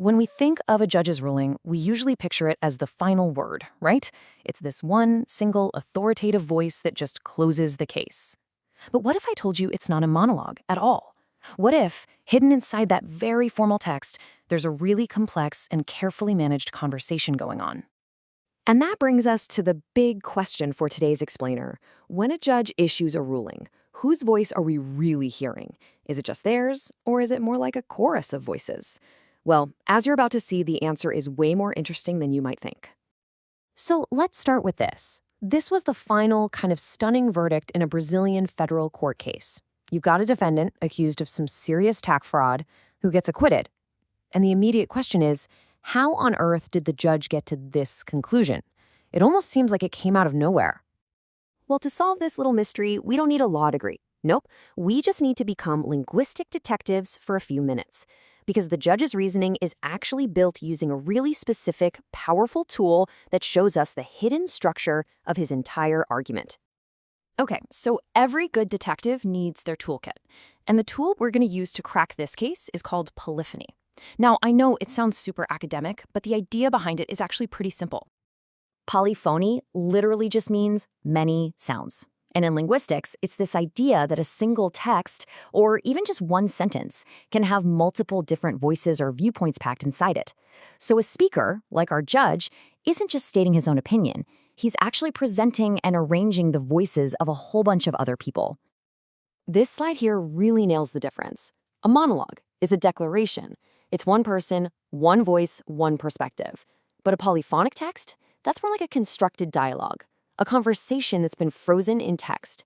When we think of a judge's ruling, we usually picture it as the final word, right? It's this one single authoritative voice that just closes the case. But what if I told you it's not a monologue at all? What if, hidden inside that very formal text, there's a really complex and carefully managed conversation going on? And that brings us to the big question for today's explainer. When a judge issues a ruling, whose voice are we really hearing? Is it just theirs, or is it more like a chorus of voices? Well, as you're about to see, the answer is way more interesting than you might think. So let's start with this. This was the final, kind of stunning verdict in a Brazilian federal court case. You've got a defendant accused of some serious tax fraud who gets acquitted. And the immediate question is, how on earth did the judge get to this conclusion? It almost seems like it came out of nowhere. Well, to solve this little mystery, we don't need a law degree. Nope, we just need to become linguistic detectives for a few minutes. Because the judge's reasoning is actually built using a really specific, powerful tool that shows us the hidden structure of his entire argument. Okay, so every good detective needs their toolkit. And the tool we're going to use to crack this case is called polyphony. Now, I know it sounds super academic, but the idea behind it is actually pretty simple. Polyphony literally just means many sounds. And in linguistics, it's this idea that a single text, or even just one sentence, can have multiple different voices or viewpoints packed inside it. So a speaker, like our judge, isn't just stating his own opinion. He's actually presenting and arranging the voices of a whole bunch of other people. This slide here really nails the difference. A monologue is a declaration. It's one person, one voice, one perspective. But a polyphonic text? That's more like a constructed dialogue. A conversation that's been frozen in text.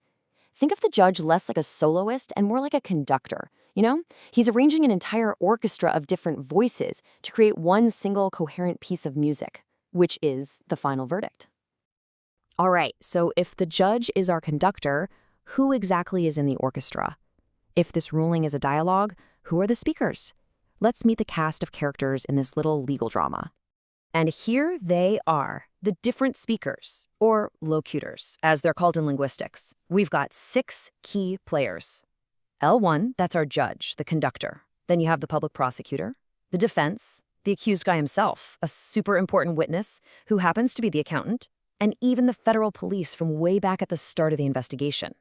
Think of the judge less like a soloist and more like a conductor, you know? He's arranging an entire orchestra of different voices to create one single coherent piece of music, which is the final verdict. All right, so if the judge is our conductor, who exactly is in the orchestra? If this ruling is a dialogue, who are the speakers? Let's meet the cast of characters in this little legal drama. And here they are, the different speakers, or locutors, as they're called in linguistics. We've got 6 key players. L1, that's our judge, the conductor. Then you have the public prosecutor, the defense, the accused guy himself, a super important witness who happens to be the accountant, and even the federal police from way back at the start of the investigation.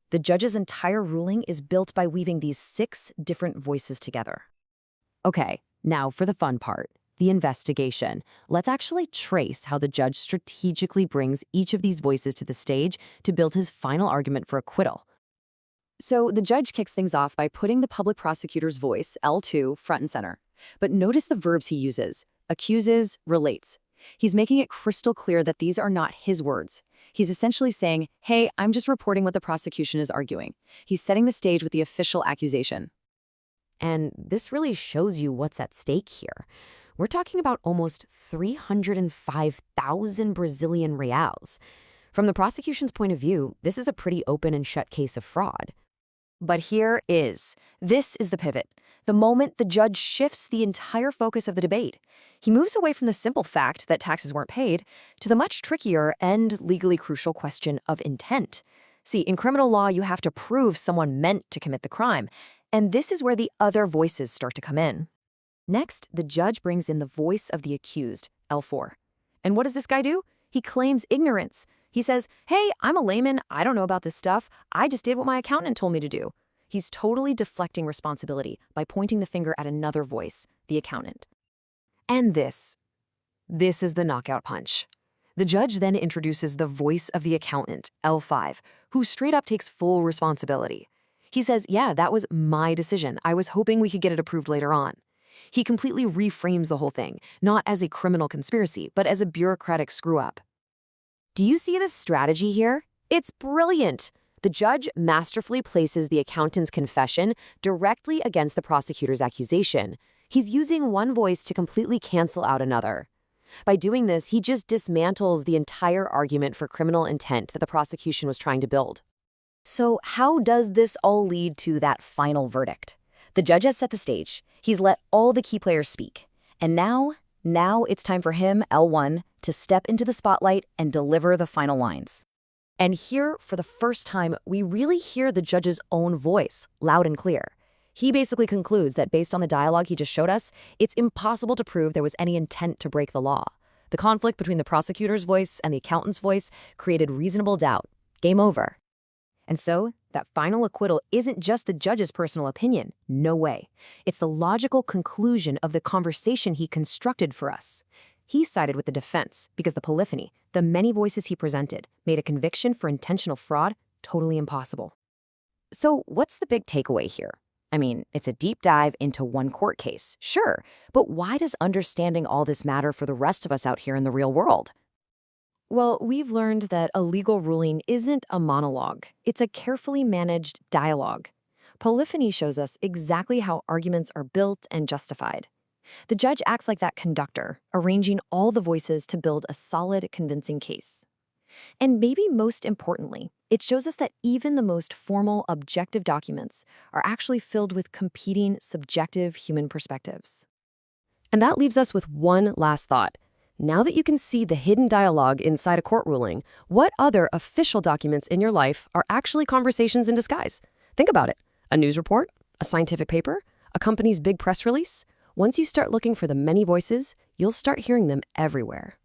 The judge's entire ruling is built by weaving these 6 different voices together. Okay, now for the fun part. The investigation. Let's actually trace how the judge strategically brings each of these voices to the stage to build his final argument for acquittal. So the judge kicks things off by putting the public prosecutor's voice, L2, front and center. But notice the verbs he uses. Accuses, relates. He's making it crystal clear that these are not his words. He's essentially saying, hey, I'm just reporting what the prosecution is arguing. He's setting the stage with the official accusation. And this really shows you what's at stake here. We're talking about almost 305,000 Brazilian reals. From the prosecution's point of view, this is a pretty open and shut case of fraud. But this is the pivot. The moment the judge shifts the entire focus of the debate. He moves away from the simple fact that taxes weren't paid to the much trickier and legally crucial question of intent. See, in criminal law, you have to prove someone meant to commit the crime. And this is where the other voices start to come in. Next, the judge brings in the voice of the accused, L4. And what does this guy do? He claims ignorance. He says, hey, I'm a layman. I don't know about this stuff. I just did what my accountant told me to do. He's totally deflecting responsibility by pointing the finger at another voice, the accountant. And this is the knockout punch. The judge then introduces the voice of the accountant, L5, who straight up takes full responsibility. He says, yeah, that was my decision. I was hoping we could get it approved later on. He completely reframes the whole thing, not as a criminal conspiracy, but as a bureaucratic screw-up. Do you see this strategy here? It's brilliant. The judge masterfully places the accountant's confession directly against the prosecutor's accusation. He's using one voice to completely cancel out another. By doing this, he just dismantles the entire argument for criminal intent that the prosecution was trying to build. So how does this all lead to that final verdict? The judge has set the stage. He's let all the key players speak. And now it's time for him, L1, to step into the spotlight and deliver the final lines. And here, for the first time, we really hear the judge's own voice, loud and clear. He basically concludes that based on the dialogue he just showed us, it's impossible to prove there was any intent to break the law. The conflict between the prosecutor's voice and the accountant's voice created reasonable doubt. Game over. And so, that final acquittal isn't just the judge's personal opinion. No way. It's the logical conclusion of the conversation he constructed for us. He sided with the defense because the polyphony, the many voices he presented, made a conviction for intentional fraud totally impossible. So what's the big takeaway here? I mean, it's a deep dive into one court case, sure, but why does understanding all this matter for the rest of us out here in the real world? Well, we've learned that a legal ruling isn't a monologue. It's a carefully managed dialogue. Polyphony shows us exactly how arguments are built and justified. The judge acts like that conductor, arranging all the voices to build a solid, convincing case. And maybe most importantly, it shows us that even the most formal, objective documents are actually filled with competing, subjective human perspectives. And that leaves us with one last thought. Now that you can see the hidden dialogue inside a court ruling, what other official documents in your life are actually conversations in disguise? Think about it. A news report? A scientific paper? A company's big press release? Once you start looking for the many voices, you'll start hearing them everywhere.